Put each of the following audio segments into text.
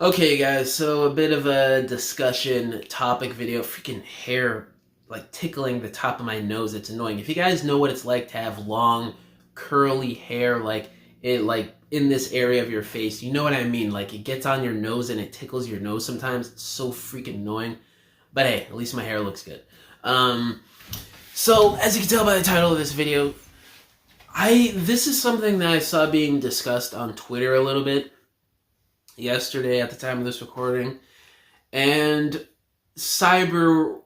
Okay, guys, so a bit of a discussion topic video. Freaking hair, like tickling the top of my nose. It's annoying. If you guys know what it's like to have long, curly hair, like in this area of your face, you know what I mean. Like it gets on your nose and it tickles your nose sometimes. It's so freaking annoying. But hey, at least my hair looks good. Um, so as you can tell by the title of this video, this is something that I saw being discussed on Twitter a little bit yesterday at the time of this recording, and Cyberworld.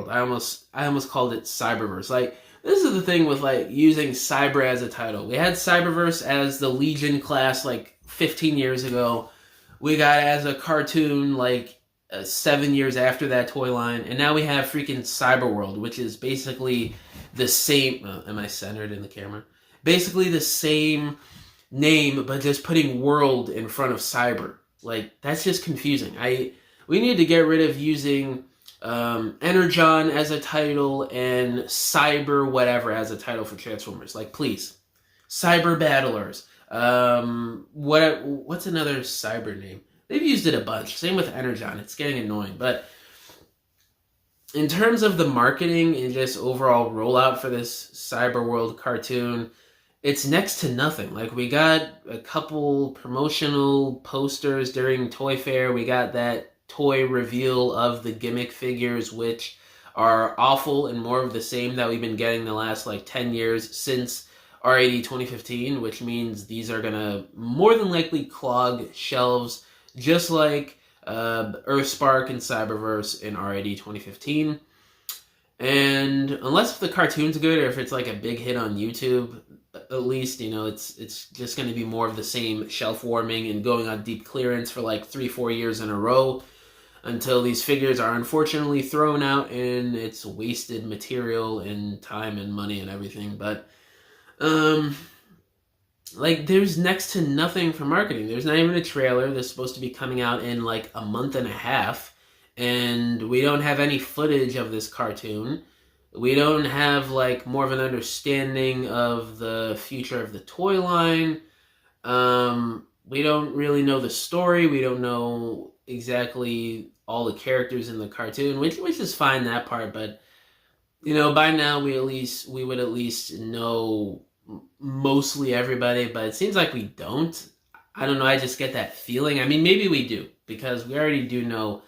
I almost called it Cyberverse. Like, this is the thing with like using cyber as a title. We had Cyberverse as the Legion class like 15 years ago. We got it as a cartoon like 7 years after that toy line, and now we have freaking Cyberworld, which is basically the same. Am I centered in the camera? Basically the same name, but just putting world in front of cyber. Like, that's just confusing. We need to get rid of using Energon as a title and cyber whatever as a title for Transformers. Like, please. Cyber Battlers. What's another cyber name? They've used it a bunch. Same with Energon. It's getting annoying. But in terms of the marketing and just overall rollout for this Cyberworld cartoon, it's next to nothing. Like, we got a couple promotional posters during Toy Fair. We got that toy reveal of the gimmick figures, which are awful and more of the same that we've been getting the last like 10 years since R80 2015, which means these are gonna more than likely clog shelves, just like Earthspark and Cyberverse in R80 2015. And unless the cartoon's good or if it's like a big hit on YouTube, at least, you know, it's just going to be more of the same shelf warming and going on deep clearance for like 3-4 years in a row until these figures are unfortunately thrown out and it's wasted material and time and money and everything. But like, there's next to nothing for marketing. There's not even a trailer that's supposed to be coming out in like a month and a half, and we don't have any footage of this cartoon. We don't have like more of an understanding of the future of the toy line. We don't really know the story. We don't know exactly all the characters in the cartoon, which is fine, that part. But you know, by now we would at least know mostly everybody. But it seems like we don't. I don't know. I just get that feeling. I mean, maybe we do, because we already do know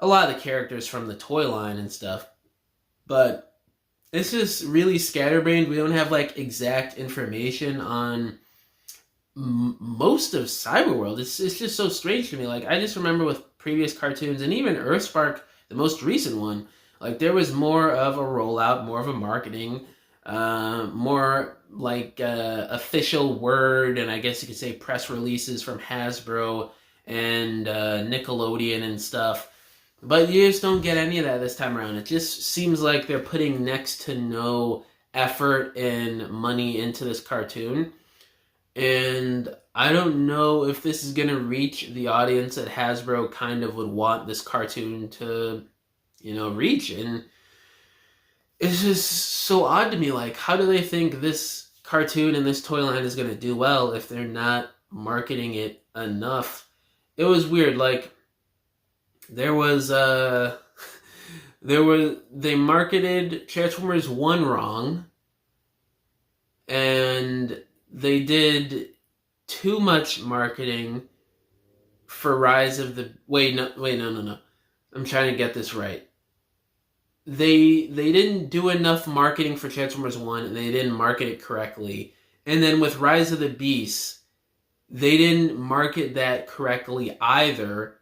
a lot of the characters from the toy line and stuff. But it's just really scatterbrained. We don't have like exact information on most of Cyberworld. It's just so strange to me. Like, I just remember with previous cartoons and even Earthspark, the most recent one, like there was more of a rollout, more of a marketing, more like official word, and I guess you could say press releases from Hasbro and Nickelodeon and stuff. But you just don't get any of that this time around. It just seems like they're putting next to no effort and money into this cartoon. And I don't know if this is going to reach the audience that Hasbro kind of would want this cartoon to, you know, reach. And it's just so odd to me. Like, how do they think this cartoon and this toy line is going to do well if they're not marketing it enough? It was weird. Like, they marketed Transformers 1 wrong, and they did too much marketing for Rise of the... No. I'm trying to get this right. They didn't do enough marketing for Transformers 1, and they didn't market it correctly. And then with Rise of the Beasts, they didn't market that correctly either,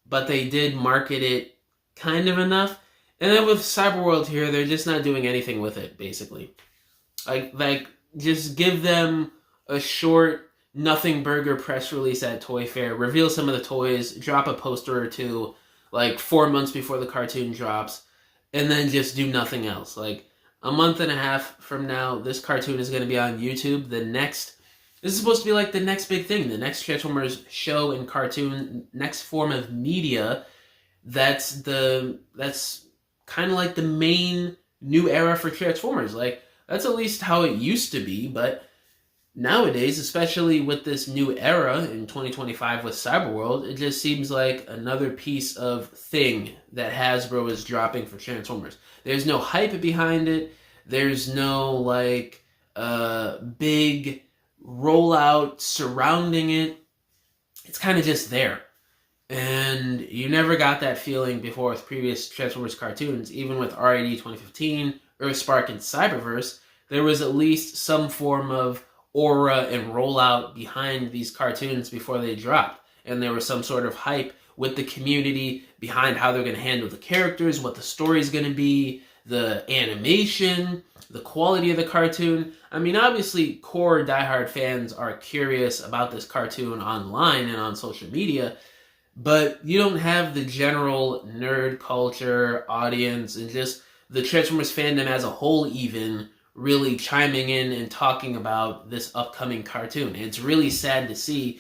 but they did market it kind of enough. And then with Cyberworld here, they're just not doing anything with it, basically. Like just give them a short nothing burger press release at Toy Fair, reveal some of the toys, drop a poster or two, like 4 months before the cartoon drops, and then just do nothing else. Like, a month and a half from now, this cartoon is going to be on YouTube. This is supposed to be like the next big thing, the next Transformers show and cartoon, next form of media. That's kind of like the main new era for Transformers. Like, that's at least how it used to be, but nowadays, especially with this new era in 2025 with Cyberworld, it just seems like another piece of thing that Hasbro is dropping for Transformers. There's no hype behind it. There's no like big rollout surrounding it. It's kind of just there. And you never got that feeling before with previous Transformers cartoons. Even with RID 2015, Earthspark, and Cyberverse, there was at least some form of aura and rollout behind these cartoons before they dropped. And there was some sort of hype with the community behind how they're going to handle the characters, what the story's going to be, the animation, the quality of the cartoon. I mean, obviously, core diehard fans are curious about this cartoon online and on social media, but you don't have the general nerd culture audience and just the Transformers fandom as a whole even really chiming in and talking about this upcoming cartoon. It's really sad to see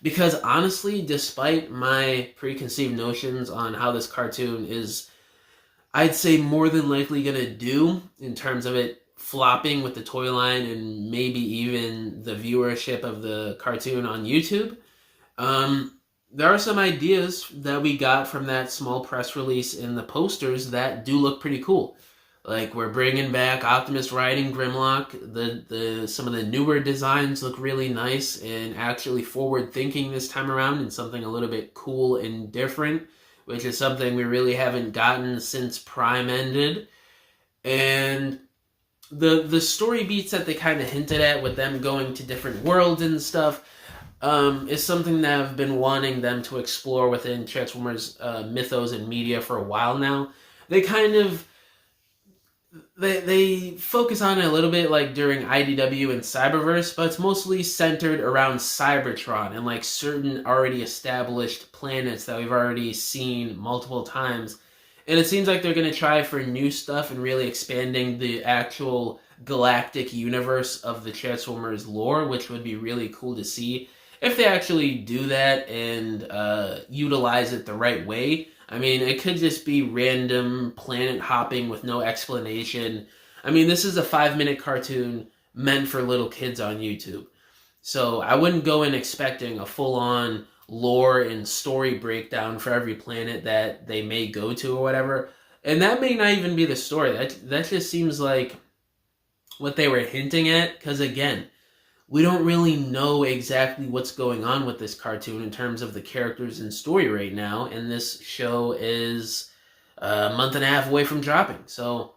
because honestly, despite my preconceived notions on how this cartoon is, I'd say more than likely going to do in terms of it flopping with the toy line and maybe even the viewership of the cartoon on YouTube. There are some ideas that we got from that small press release in the posters that do look pretty cool. Like, we're bringing back Optimus riding Grimlock. Some of the newer designs look really nice and actually forward-thinking this time around and something a little bit cool and different, which is something we really haven't gotten since Prime ended. And the story beats that they kind of hinted at with them going to different worlds and stuff is something that I've been wanting them to explore within Transformers mythos and media for a while now. They kind of they focus on it a little bit like during IDW and Cyberverse, but it's mostly centered around Cybertron and like certain already established planets that we've already seen multiple times. And it seems like they're going to try for new stuff and really expanding the actual galactic universe of the Transformers lore, which would be really cool to see if they actually do that and utilize it the right way. I mean, it could just be random planet hopping with no explanation. I mean, this is a 5-minute cartoon meant for little kids on YouTube. So I wouldn't go in expecting a full-on lore and story breakdown for every planet that they may go to or whatever. And that may not even be the story. That just seems like what they were hinting at. Because again, we don't really know exactly what's going on with this cartoon in terms of the characters and story right now, and this show is a month and a half away from dropping. So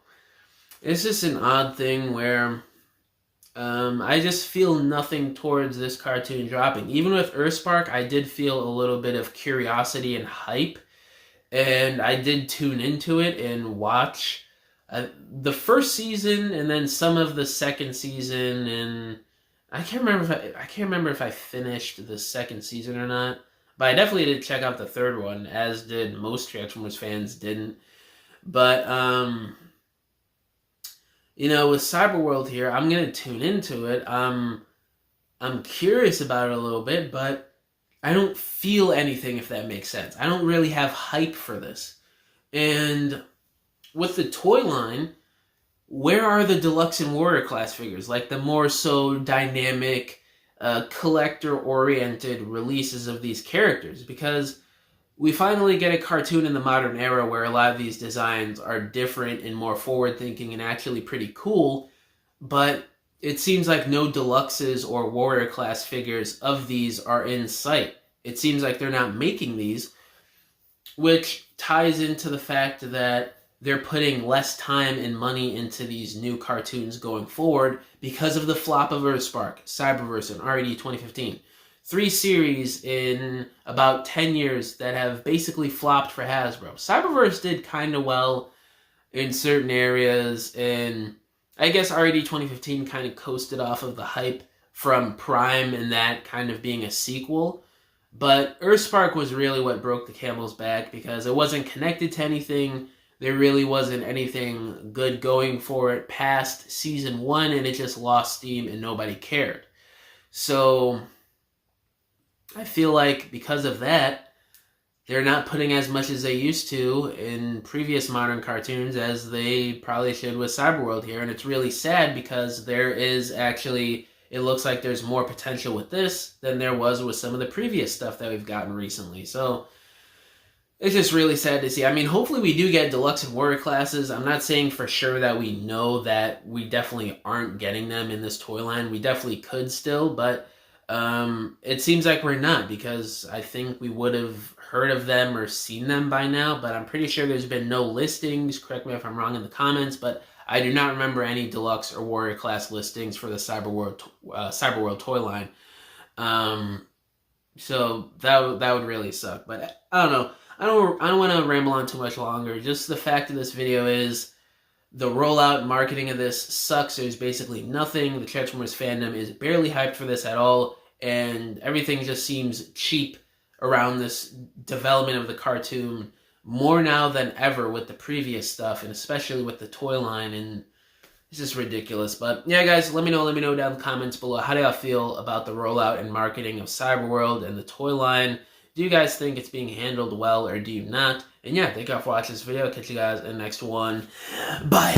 it's just an odd thing where I just feel nothing towards this cartoon dropping. Even with Earthspark, I did feel a little bit of curiosity and hype, and I did tune into it and watch the first season and then some of the second season, and I can't remember if I finished the second season or not, but I definitely did check out the third one, as did most Transformers fans didn't. But with Cyberworld here, I'm gonna tune into it. I'm curious about it a little bit, but I don't feel anything, if that makes sense. I don't really have hype for this. And with the toy line, where are the deluxe and warrior class figures? Like the more so dynamic, collector-oriented releases of these characters? Because we finally get a cartoon in the modern era where a lot of these designs are different and more forward-thinking and actually pretty cool, but it seems like no deluxes or warrior class figures of these are in sight. It seems like they're not making these, which ties into the fact that they're putting less time and money into these new cartoons going forward because of the flop of Earthspark, Cyberverse, and RED 2015. 3 series in about 10 years that have basically flopped for Hasbro. Cyberverse did kind of well in certain areas, and I guess RED 2015 kind of coasted off of the hype from Prime and that kind of being a sequel. But Earthspark was really what broke the camel's back because it wasn't connected to anything. There really wasn't anything good going for it past season 1, and it just lost steam and nobody cared. So I feel like because of that, they're not putting as much as they used to in previous modern cartoons as they probably should with Cyberworld here. And it's really sad because there is actually it looks like there's more potential with this than there was with some of the previous stuff that we've gotten recently. So it's just really sad to see. I mean, hopefully we do get deluxe and warrior classes. I'm not saying for sure that we know that we definitely aren't getting them in this toy line. We definitely could still, but it seems like we're not, because I think we would have heard of them or seen them by now, but I'm pretty sure there's been no listings. Correct me if I'm wrong in the comments, but I do not remember any deluxe or warrior class listings for the Cyberworld toy line. So that would really suck. But I don't know. I don't want to ramble on too much longer. Just the fact of this video is the rollout and marketing of this sucks. There's basically nothing. The Transformers fandom is barely hyped for this at all, and everything just seems cheap around this development of the cartoon, more now than ever with the previous stuff, and especially with the toy line, and it's just ridiculous. But yeah, guys, let me know down in the comments below, how do y'all feel about the rollout and marketing of Cyberworld and the toy line? Do you guys think it's being handled well, or do you not? And yeah, thank y'all for watching this video. Catch you guys in the next one. Bye!